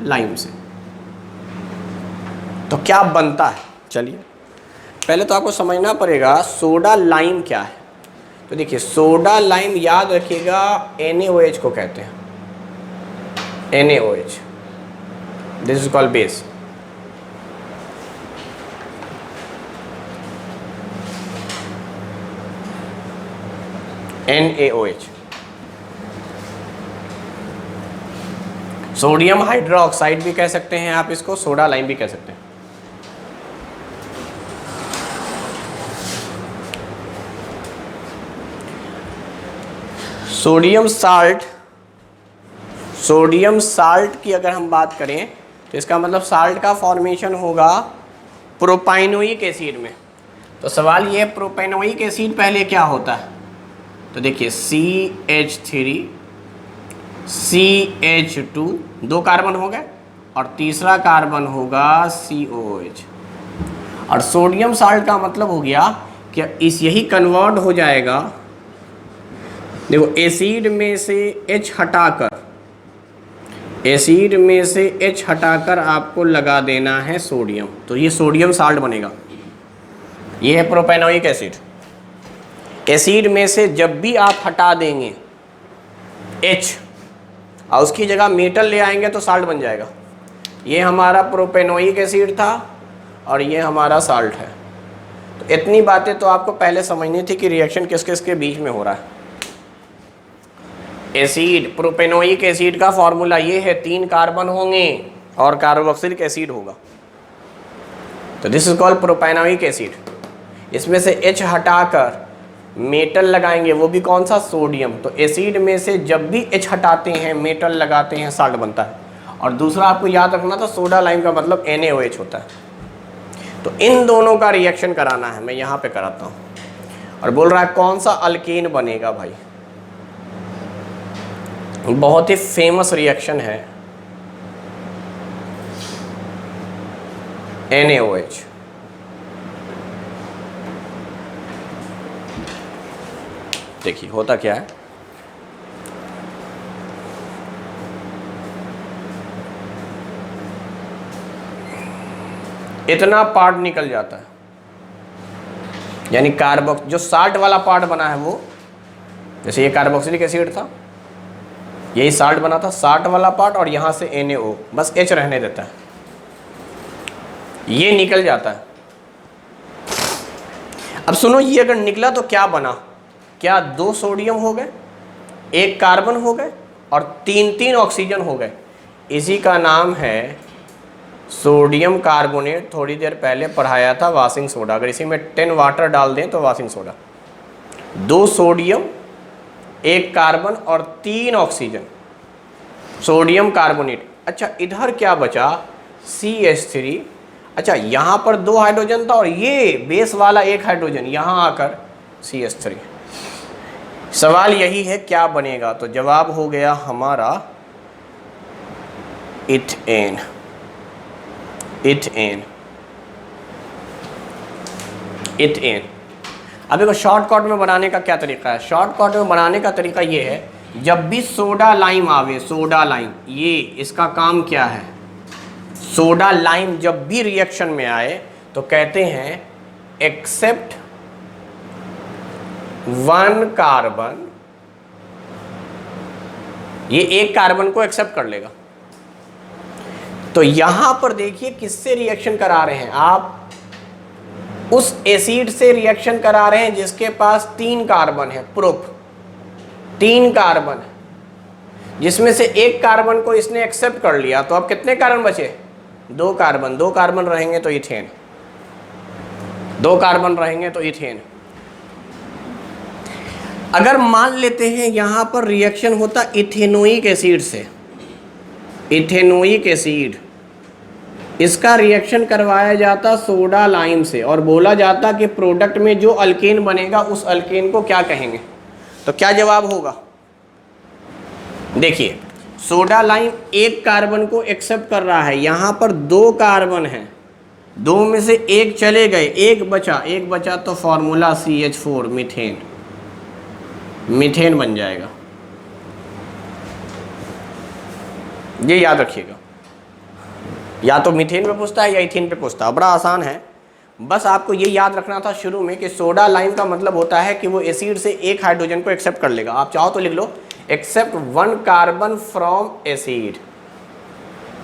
लाइम से। तो क्या बनता है, चलिए पहले तो आपको समझना पड़ेगा सोडा लाइम क्या है। तो देखिए सोडा लाइम याद रखिएगा NaOH को कहते हैं, NaOH, this is called base. NaOH, sodium hydroxide भी कह सकते हैं आप इसको, सोडा लाइम भी कह सकते हैं। सोडियम साल्ट की अगर हम बात करें तो इसका मतलब साल्ट का फॉर्मेशन होगा प्रोपाइनोइक एसिड में। तो सवाल ये है प्रोपाइनोइक एसिड पहले क्या होता है। तो देखिए CH3 CH2 2 कार्बन हो गए और तीसरा कार्बन होगा COOH। और सोडियम साल्ट का मतलब हो गया कि इस यही कन्वर्ट हो जाएगा। देखो एसिड में से H हटाकर, एसिड में से H हटाकर आपको लगा देना है सोडियम, तो ये सोडियम साल्ट बनेगा। ये है प्रोपेनोइक एसिड। एसिड में से जब भी आप हटा देंगे H और उसकी जगह मेटल ले आएंगे तो साल्ट बन जाएगा। ये हमारा प्रोपेनोइक एसिड था और ये हमारा साल्ट है। तो इतनी बातें तो आपको पहले समझनी थी कि रिएक्शन किस किस के बीच में हो रहा है। एसिड प्रोपेनोइक एसिड का फॉर्मूला ये है, 3 कार्बन होंगे और कार्बोक्सिलिक एसिड होगा। तो this is called propanoic acid. इसमें से H हटाकर मेटल लगाएंगे, वो भी कौन सा, सोडियम। तो एसिड में से जब भी H हटाते हैं मेटल लगाते हैं साल्ट बनता है। और दूसरा आपको याद रखना था सोडा लाइम का मतलब NaOH होता है। तो इन दोनों का रिएक्शन कराना है, मैं यहाँ पे कराता हूँ। और बोल रहा है कौन सा अल्केन बनेगा भाई। बहुत ही फेमस रिएक्शन है NaOH। देखिए होता क्या है, इतना पार्ट निकल जाता है, यानी कार्बोक्स जो साल्ट वाला पार्ट बना है वो, जैसे ये कार्बोक्सिलिक एसिड था, यही साल्ट बना था, साल्ट वाला पार्ट, और यहाँ से NaO, बस H रहने देता है, ये निकल जाता है। अब सुनो, ये अगर निकला तो क्या बना, क्या 2 सोडियम हो गए, 1 कार्बन हो गए और 3 ऑक्सीजन हो गए। इसी का नाम है सोडियम कार्बोनेट थोड़ी देर पहले पढ़ाया था वाशिंग सोडा, अगर इसी में 10 वाटर डाल दें तो वाशिंग सोडा। 2 सोडियम, 1 कार्बन और 3 ऑक्सीजन, सोडियम कार्बोनेट। अच्छा इधर क्या बचा, CH3। अच्छा यहाँ पर 2 हाइड्रोजन था और ये बेस वाला 1 हाइड्रोजन यहाँ आकर CH3। सवाल यही है क्या बनेगा, तो जवाब हो गया हमारा इथेन। Ethane ethane. अब देखो शॉर्टकट में बनाने का क्या तरीका है। शॉर्टकट में बनाने का तरीका ये है, जब भी सोडा लाइम आवे, सोडा लाइम, ये इसका काम क्या है, सोडा लाइम जब भी रिएक्शन में आए तो कहते हैं एक्सेप्ट 1 कार्बन, ये 1 कार्बन को एक्सेप्ट कर लेगा। तो यहां पर देखिए किससे रिएक्शन करा रहे हैं आप, उस एसिड से रिएक्शन करा रहे हैं जिसके पास 3 कार्बन है, प्रोप 3 कार्बन, जिसमें से 1 कार्बन को इसने एक्सेप्ट कर लिया। तो अब कितने कार्बन बचे, 2 कार्बन। 2 कार्बन रहेंगे तो इथेन, 2 कार्बन रहेंगे तो इथेन। अगर मान लेते हैं यहां पर रिएक्शन होता इथेनोइक एसिड से, इथेनोइक एसिड, इसका रिएक्शन करवाया जाता सोडा लाइम से और बोला जाता कि प्रोडक्ट में जो अल्केन बनेगा उस अल्केन को क्या कहेंगे, तो क्या जवाब होगा। देखिए सोडा लाइम 1 कार्बन को एक्सेप्ट कर रहा है, यहां पर 2 कार्बन हैं, 2 में से 1 चले गए, 1 बचा तो फॉर्मूला CH4 मीथेन, मीथेन बन जाएगा। ये याद रखिएगा, या तो मीथेन पे पूछता है या इथेन पे पूछता है, बड़ा आसान है। बस आपको ये याद रखना था शुरू में कि सोडा लाइम का मतलब होता है कि वो एसिड से 1 हाइड्रोजन को एक्सेप्ट कर लेगा। आप चाहो तो लिख लो except 1 carbon from acid,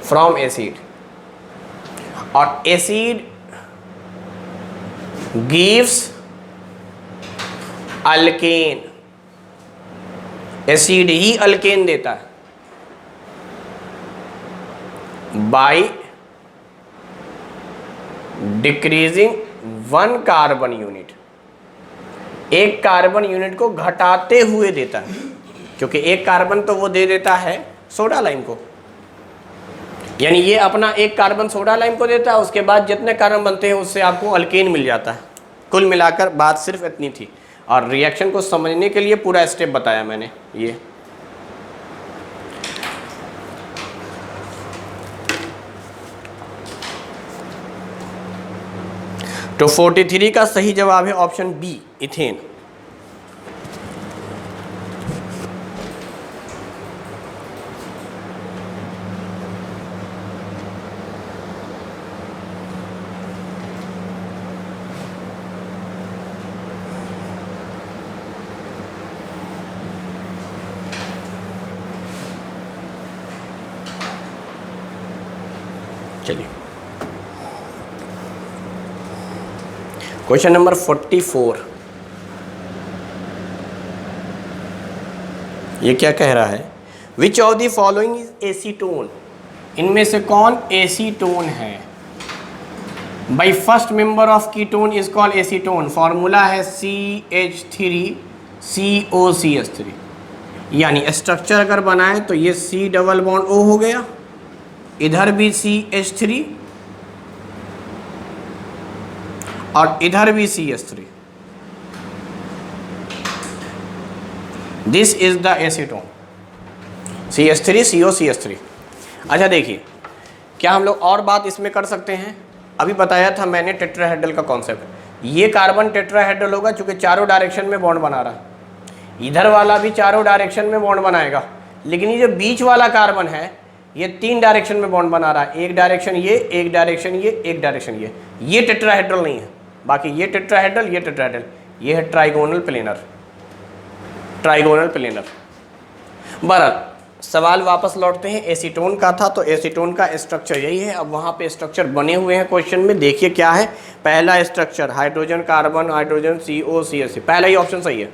from acid, और एसिड गिव्स अल्केन, एसिड ही अल्केन देता है by decreasing 1 carbon unit, 1 carbon unit को घटाते हुए देता है, क्योंकि 1 कार्बन तो वो दे देता है सोडा लाइम को, यानी ये अपना 1 कार्बन सोडा लाइम को देता है, उसके बाद जितने कार्बन बनते हैं उससे आपको अल्केन मिल जाता है। कुल मिलाकर बात सिर्फ इतनी थी, और रिएक्शन को समझने के लिए पूरा स्टेप बताया मैंने। ये तो 43 का सही जवाब है ऑप्शन बी, इथेन। चलिए क्वेश्चन नंबर 44, ये क्या कह रहा है, which of the following is acetone, इनमें से कौन एसीटोन है। By first member of ketone is called acetone, formula है CH3COCH3, यानी स्ट्रक्चर अगर बनाए तो ये C डबल बॉन्ड O हो गया, इधर भी CH3 और इधर भी CH3, this is the acetone, CH3COCH3। अच्छा देखिए, क्या हम लोग और बात इसमें कर सकते हैं, अभी बताया था मैंने टेट्राहेड्रल का कॉन्सेप्ट। ये कार्बन टेट्राहेड्रल होगा क्योंकि चारों डायरेक्शन में बॉन्ड बना रहा है, इधर वाला भी चारों डायरेक्शन में बॉन्ड बनाएगा, लेकिन ये जो बीच वाला कार्बन है ये 3 डायरेक्शन में बॉन्ड बना रहा है, एक डायरेक्शन ये, एक डायरेक्शन ये, एक डायरेक्शन ये टेट्राहेड्रल नहीं है। बाकी ये टेट्राहेड्रल, ये टेट्राहेड्रल, ये है ट्राइगोनल प्लेनर, ट्राइगोनल प्लेनर। बहरहाल सवाल वापस लौटते हैं, एसीटोन का था तो एसीटोन का स्ट्रक्चर यही है। अब वहाँ पे स्ट्रक्चर बने हुए हैं क्वेश्चन में, देखिए क्या है। पहला structure hydrogen carbon hydrogen COCH3, पहला ही ऑप्शन सही है,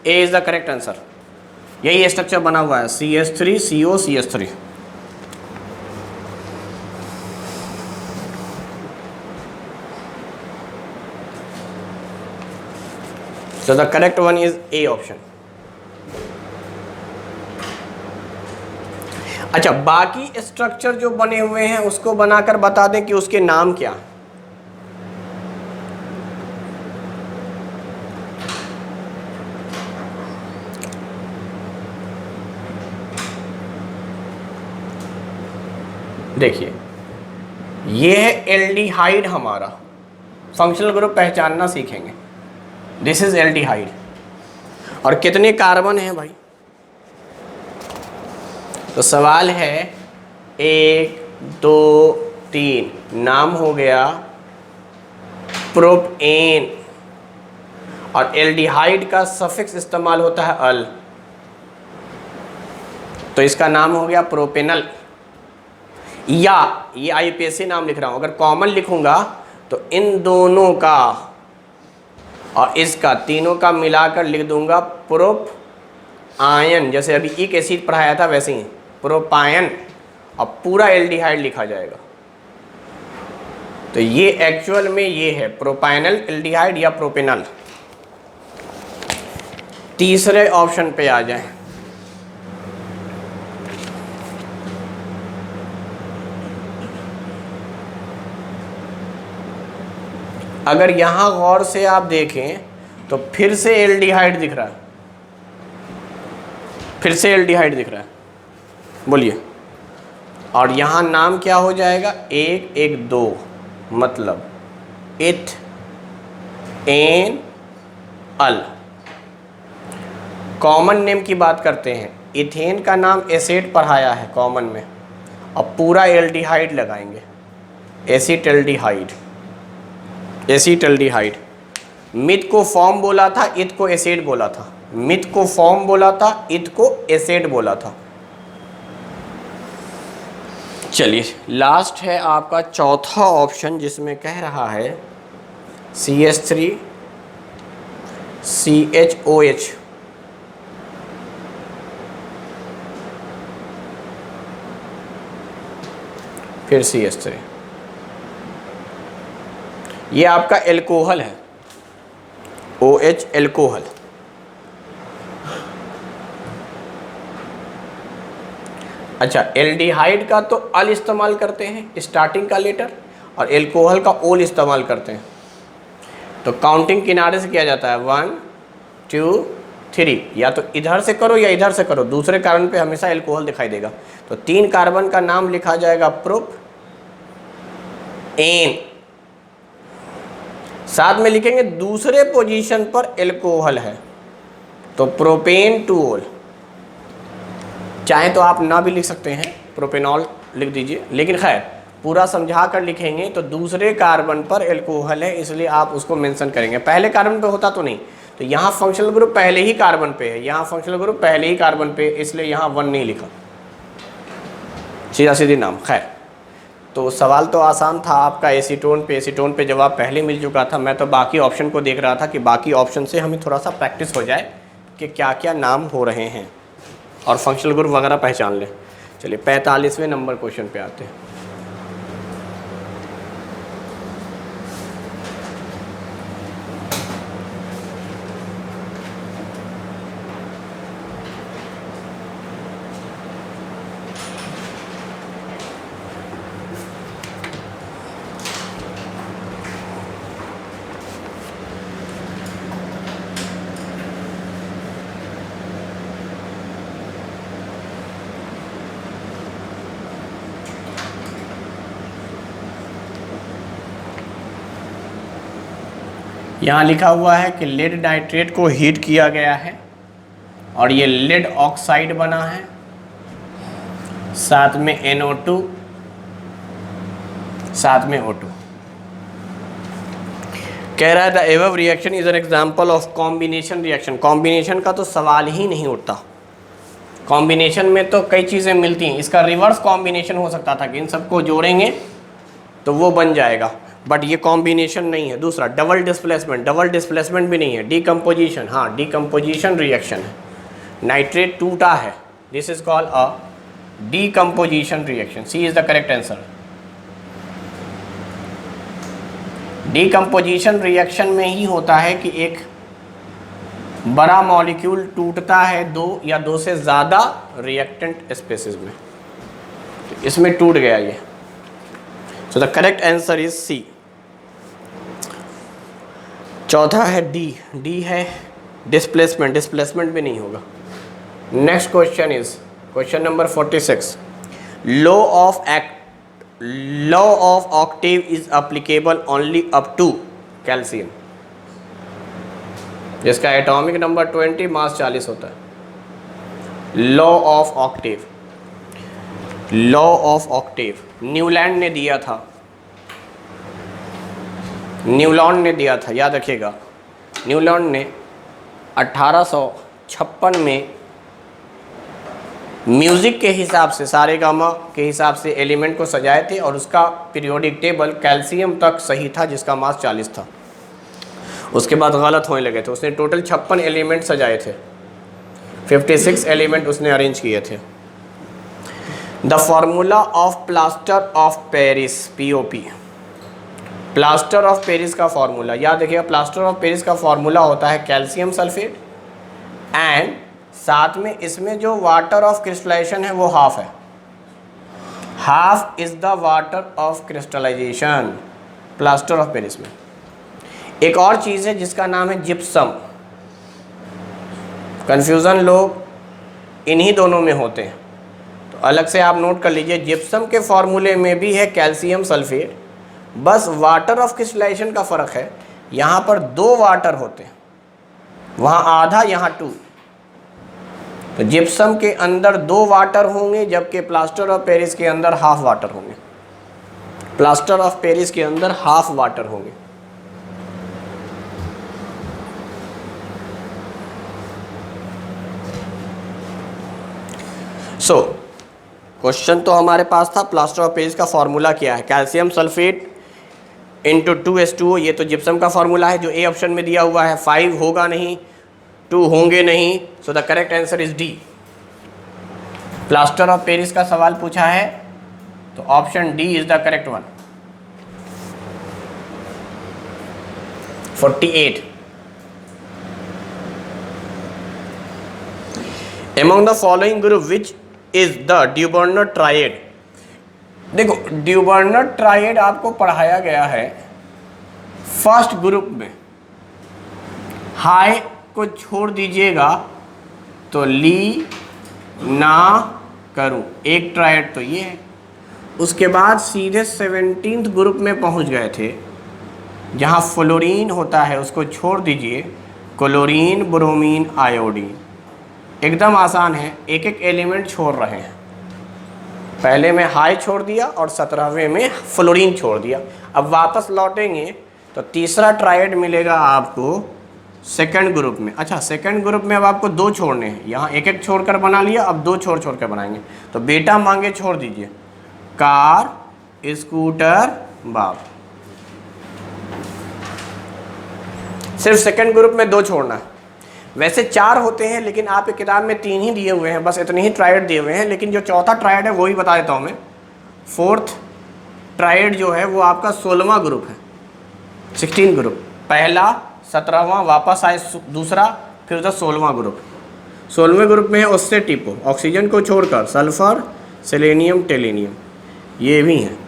ए इज द करेक्ट आंसर। यही स्ट्रक्चर बना हुआ है CH3COCH3। तो the correct one is A option. अच्छा, बाकी स्ट्रक्चर जो बने हुए हैं उसको बनाकर बता दें कि उसके नाम क्या है। देखिए, ये है एल्डिहाइड, हमारा फंक्शनल ग्रुप पहचानना सीखेंगे। This is aldehyde. और कितने कार्बन हैं भाई? तो सवाल है 1 2 3, नाम हो गया प्रोपेन, और एल्डिहाइड का सफिक्स इस्तेमाल होता है अल, तो इसका नाम हो गया प्रोपेनल। या ये आईपीएससी नाम लिख रहा हूं, अगर कॉमन लिखूंगा तो इन दोनों का और इसका, तीनों का मिलाकर लिख दूंगा प्रोप आयन, जैसे अभी एक एसिड पढ़ाया था वैसे ही प्रोपायन, और पूरा एल्डिहाइड लिखा जाएगा। तो ये एक्चुअल में ये है प्रोपायनल एल्डिहाइड या प्रोपेनल। तीसरे ऑप्शन पे आ जाए। अगर यहां गौर से आप देखें तो फिर से एल्डिहाइड दिख रहा है, फिर से एल्डिहाइड दिख रहा है, बोलिए। और यहां नाम क्या हो जाएगा? 1 1 2, मतलब इथ एन अल। कॉमन नेम की बात करते हैं, इथेन का नाम एसेट पढ़ाया है कॉमन में, अब पूरा एल्डिहाइड लगाएंगे, एसिटल्डिहाइड, एसिटल्डिहाइड। मिथ को फॉर्म बोला था, इथ को एसिड बोला था, मिथ को फॉर्म बोला था, इथ को एसिड बोला था। चलिए, लास्ट है आपका चौथा ऑप्शन, जिसमें कह रहा है CH3 CHOH। फिर CH3, ये आपका एल्कोहल है, OH एल्कोहल। अच्छा, एल्डिहाइड का तो अल इस्तेमाल करते हैं स्टार्टिंग का लेटर, और एल्कोहल का ओल इस्तेमाल करते हैं। तो काउंटिंग किनारे से किया जाता है 1 2 3, या तो इधर से करो या इधर से करो, दूसरे कार्बन पे हमेशा एल्कोहल दिखाई देगा। तो 3 कार्बन का नाम लिखा जाएगा प्रोप एन, साथ में लिखेंगे दूसरे पोजीशन पर एल्कोहल है, तो प्रोपेन टू ओल। चाहे तो आप ना भी लिख सकते हैं, प्रोपेनॉल लिख दीजिए, लेकिन खैर पूरा समझा कर लिखेंगे तो दूसरे कार्बन पर एल्कोहल है, इसलिए आप उसको मेंशन करेंगे। पहले कार्बन पे होता तो नहीं, तो यहाँ फंक्शनल ग्रुप पहले ही कार्बन पे है, यहाँ फंक्शनल ग्रुप पहले ही कार्बन पे, इसलिए यहाँ 1 नहीं लिखा, सीधा सीधी नाम। खैर, तो सवाल तो आसान था आपका एसीटोन पे। एसीटोन पे जवाब पहले मिल चुका था, मैं तो बाकी ऑप्शन को देख रहा था कि बाकी ऑप्शन से हमें थोड़ा सा प्रैक्टिस हो जाए कि क्या क्या नाम हो रहे हैं और फंक्शनल ग्रुप वगैरह पहचान लें। चलिए 45वें नंबर क्वेश्चन पे आते हैं। यहाँ लिखा हुआ है कि लेड नाइट्रेट को हीट किया गया है और ये लेड ऑक्साइड बना है, साथ में NO2, साथ में O2। कह रहा है the above reaction is an example of combination reaction. Combination का तो सवाल ही नहीं उठता, कॉम्बिनेशन में तो कई चीज़ें मिलती हैं। इसका रिवर्स कॉम्बिनेशन हो सकता था कि इन सबको जोड़ेंगे तो वो बन जाएगा, बट ये कॉम्बिनेशन नहीं है। दूसरा डबल डिस्प्लेसमेंट, डबल डिस्प्लेसमेंट भी नहीं है। डीकम्पोजिशन, हाँ डीकम्पोजिशन रिएक्शन है, नाइट्रेट टूटा है, this is called a decomposition reaction. C is the correct answer. Decomposition reaction में ही होता है कि एक बड़ा मॉलिक्यूल टूटता है दो या दो से ज़्यादा रिएक्टेंट स्पेसिस में, तो इसमें टूट गया ये। So the correct answer is C. चौथा है डी। डी है डिस्प्लेसमेंट, डिस्प्लेसमेंट भी नहीं होगा। Next question is question number 46। Law of octave is applicable only up to calcium, जिसका एटॉमिक नंबर 20, मास 40 होता है। Law of octave, law of octave Newland ने दिया था, न्यूलैंड ने दिया था, याद रखिएगा। न्यूलैंड ने 1856 में म्यूज़िक के हिसाब से, सारेगामा के हिसाब से एलिमेंट को सजाए थे, और उसका पीरियोडिक टेबल कैल्शियम तक सही था जिसका मास 40 था। उसके बाद गलत होने लगे थे। उसने टोटल 56 एलिमेंट सजाए थे, 56 एलिमेंट उसने अरेंज किए थे। The formula of plaster of Paris, POP, plaster of Paris का फॉर्मूला याद रखिएगा। प्लास्टर ऑफ पेरिस का फॉर्मूला होता है कैल्शियम सल्फेट, एंड साथ में इसमें जो वाटर ऑफ क्रिस्टलाइजेशन है वो हाफ है। Half is the water of crystallisation plaster of Paris में। एक और चीज़ है जिसका नाम है जिप्सम। कन्फ्यूज़न लोग इन्हीं दोनों में होते हैं, तो अलग से आप नोट कर लीजिए। जिप्सम के फॉर्मूले में भी है कैल्शियम सल्फेट, बस वाटर ऑफ क्रिस्टलाइजेशन का फ़र्क है। यहाँ पर 2 वाटर होते हैं, वहाँ आधा, यहाँ 2। तो जिप्सम के अंदर 2 वाटर होंगे, जबकि प्लास्टर ऑफ पेरिस के अंदर हाफ वाटर होंगे। प्लास्टर ऑफ पेरिस के अंदर हाफ वाटर होंगे। सो क्वेश्चन तो हमारे पास था प्लास्टर ऑफ पेरिस का फॉर्मूला क्या है, कैल्शियम सल्फेट इंटू 2H2O। ये तो जिप्सम का फॉर्मूला है जो ए ऑप्शन में दिया हुआ है। 5 होगा नहीं, 2 होंगे नहीं, so the correct answer is D. Plaster of Paris का सवाल पूछा है तो option D is the correct one. 48 among the following group which is the Dobereiner triad. देखो ड्यूबर्नर ट्राइड आपको पढ़ाया गया है फर्स्ट ग्रुप में। हाई को छोड़ दीजिएगा तो ली ना करूं, एक ट्राइड तो ये है। उसके बाद सीधे 17th ग्रुप में पहुंच गए थे जहां फ्लोरीन होता है, उसको छोड़ दीजिए, क्लोरीन, ब्रोमीन, आयोडीन। एकदम आसान है, एक एक एलिमेंट छोड़ रहे हैं। पहले में हाई छोड़ दिया और 17वें में फ्लोरीन छोड़ दिया। अब वापस लौटेंगे तो तीसरा ट्राइड मिलेगा आपको सेकंड ग्रुप में। अच्छा, सेकंड ग्रुप में अब आपको 2 छोड़ने हैं, यहाँ एक एक छोड़कर बना लिया, अब 2 छोड़ कर बनाएंगे। तो बेटा मांगे छोड़ दीजिए, कार, स्कूटर, बाप। सिर्फ सेकंड ग्रुप में 2 छोड़ना है। वैसे 4 होते हैं लेकिन आपके किताब में 3 ही दिए हुए हैं, बस इतने ही ट्राइड दिए हुए हैं। लेकिन जो चौथा ट्राइड है वो ही बता देता हूँ मैं। 4th ट्राइड जो है वो आपका 16वां ग्रुप है, 16 ग्रुप। पहला 17वां, वापस आए दूसरा, फिर उधर 16वां ग्रुप। 16वें ग्रुप में है उससे टिपो, ऑक्सीजन को छोड़कर सल्फर, सेलेनियम, टेलेनियम, ये भी हैं।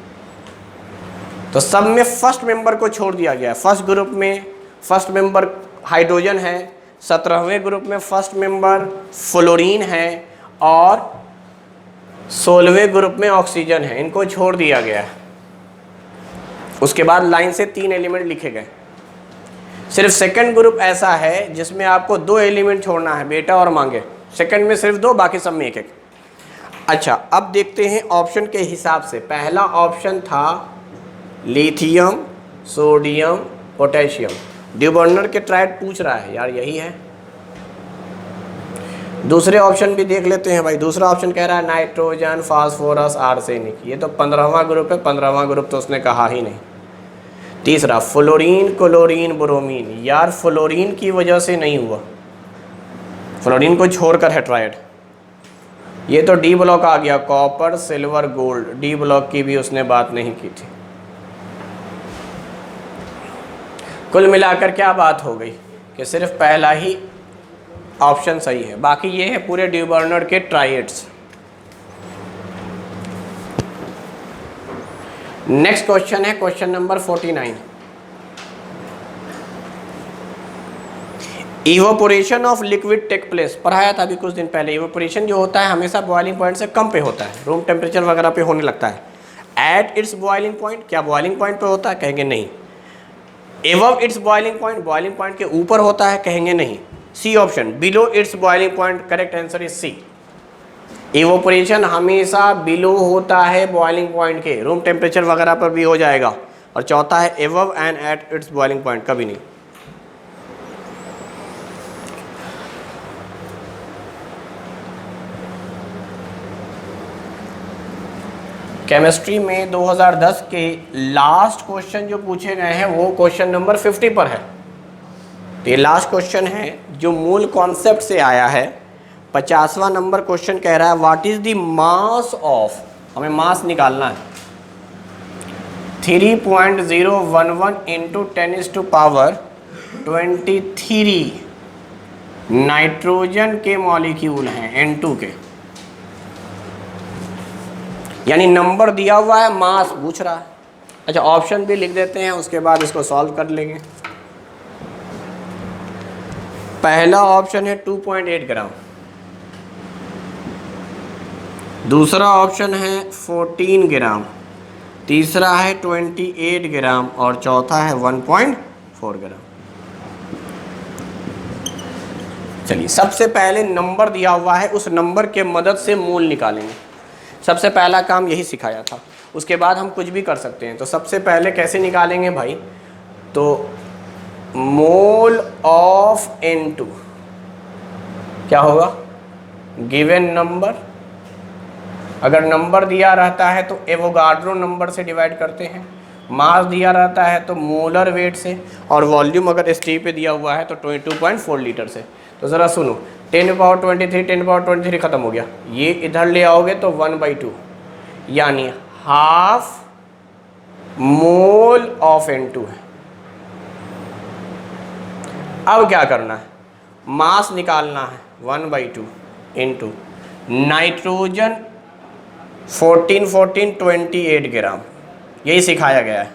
तो सब में फर्स्ट मेंबर को छोड़ दिया गया है। फर्स्ट ग्रुप में फर्स्ट मेंबर हाइड्रोजन है, 17वें ग्रुप में फर्स्ट मेंबर फ्लोरीन है, और 16वें ग्रुप में ऑक्सीजन है। इनको छोड़ दिया गया है। उसके बाद लाइन से 3 एलिमेंट लिखे गए। सिर्फ सेकंड ग्रुप ऐसा है जिसमें आपको 2 एलिमेंट छोड़ना है, बेटा और मांगे। सेकंड में सिर्फ 2, बाकी सब में एक एक। अच्छा, अब देखते हैं ऑप्शन के हिसाब से। पहला ऑप्शन था लिथियम, सोडियम, पोटेशियम। ड्यूबर्नर के ट्राइड पूछ रहा है यार, यही है। दूसरे ऑप्शन भी देख लेते हैं भाई। दूसरा ऑप्शन कह रहा है नाइट्रोजन, फास्फोरस, आर्सेनिक। ये तो 15वां ग्रुप है, 15वां ग्रुप तो उसने कहा ही नहीं। तीसरा फ्लोरीन, क्लोरीन, ब्रोमीन। यार फ्लोरीन की वजह से नहीं हुआ, फ्लोरीन को छोड़कर है ट्राइड। ये तो डी ब्लॉक आ गया, copper, silver, gold. D block की भी उसने बात नहीं की थी। कुल मिलाकर क्या बात हो गई कि सिर्फ पहला ही ऑप्शन सही है। बाकी ये है पूरे ड्यू बर्नर्ड के ट्राइएड्स। नेक्स्ट क्वेश्चन है question number 49। Evaporation of liquid take place, पढ़ाया था अभी कुछ दिन पहले। इवोपोरेशन जो होता है हमेशा बॉइलिंग पॉइंट से कम पे होता है, रूम टेम्परेचर वगैरह पे होने लगता है। एट इट्स बॉइलिंग पॉइंट, क्या बॉइलिंग पॉइंट पे होता है? कहेंगे नहीं। Above its boiling point, boiling point के ऊपर होता है? कहेंगे नहीं। C option, below its boiling point, correct answer is C. Evaporation हमेशा बिलो होता है बॉइलिंग पॉइंट के, रूम टेम्परेचर वगैरह पर भी हो जाएगा। और चौथा है above and at its boiling point, कभी नहीं। केमिस्ट्री में 2010 के लास्ट क्वेश्चन जो पूछे गए हैं वो क्वेश्चन नंबर 50 पर है। तो ये लास्ट क्वेश्चन है जो मूल कॉन्सेप्ट से आया है। 50वां नंबर क्वेश्चन कह रहा है what is the mass of, हमें मास निकालना है, 3.011 इंटू 10⁻23 नाइट्रोजन के मॉलिक्यूल हैं N2 के। यानी नंबर दिया हुआ है, मास पूछ रहा है। अच्छा ऑप्शन भी लिख देते हैं, उसके बाद इसको सॉल्व कर लेंगे। पहला ऑप्शन है 2.8 ग्राम, दूसरा ऑप्शन है 14 ग्राम, तीसरा है 28 ग्राम और चौथा है 1.4 ग्राम। चलिए सबसे पहले नंबर दिया हुआ है, उस नंबर के मदद से मोल निकालेंगे। सबसे पहला काम यही सिखाया था, उसके बाद हम कुछ भी कर सकते हैं। तो सबसे पहले कैसे निकालेंगे भाई, तो मोल ऑफ N2 क्या होगा, गिवन नंबर, अगर नंबर दिया रहता है तो एवोगाड्रो नंबर से डिवाइड करते हैं, मास दिया रहता है तो मोलर वेट से, और वॉल्यूम अगर ST पे दिया हुआ है तो 22.4 लीटर से। तो ज़रा सुनो, 10⁻23 ख़त्म हो गया, ये इधर ले आओगे तो 1/2 यानी हाफ मोल ऑफ N2 है। अब क्या करना है, मास निकालना है 1/2 इंटू नाइट्रोजन 28 ग्राम। यही सिखाया गया है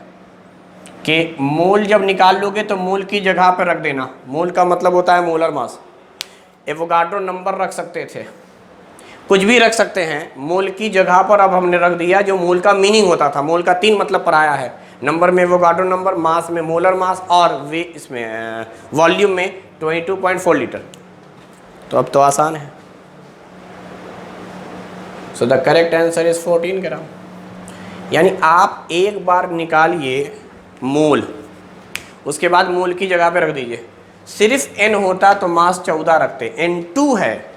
कि मोल जब निकाल लोगे तो मोल की जगह पर रख देना। मोल का मतलब होता है मोलर मास। एवोगाड्रो नंबर रख सकते थे, कुछ भी रख सकते हैं, मोल की जगह पर अब हमने रख दिया जो मोल का मीनिंग होता था। मोल का 3 मतलब पढ़ाया है, नंबर में एवोगाड्रो नंबर, मास में मोलर मास, और वे इसमें वॉल्यूम में 22.4 लीटर। तो अब तो आसान है। सो द करेक्ट आंसर इज 14 ग्राम। यानी आप एक बार निकालिए मोल, उसके बाद मोल की जगह पे रख दीजिए। सिर्फ N होता तो मास 14 रखते, N2 है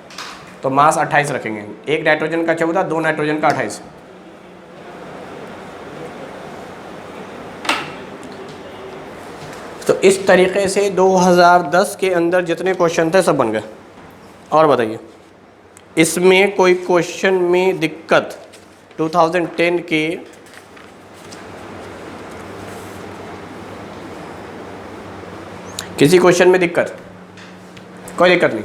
तो मास 28 रखेंगे। एक नाइट्रोजन का 14, 2 नाइट्रोजन का 28। तो इस तरीके से 2010 के अंदर जितने क्वेश्चन थे सब बन गए। और बताइए इसमें कोई क्वेश्चन में दिक्कत 2010 के किसी क्वेश्चन में दिक्कत? कोई दिक्कत नहीं।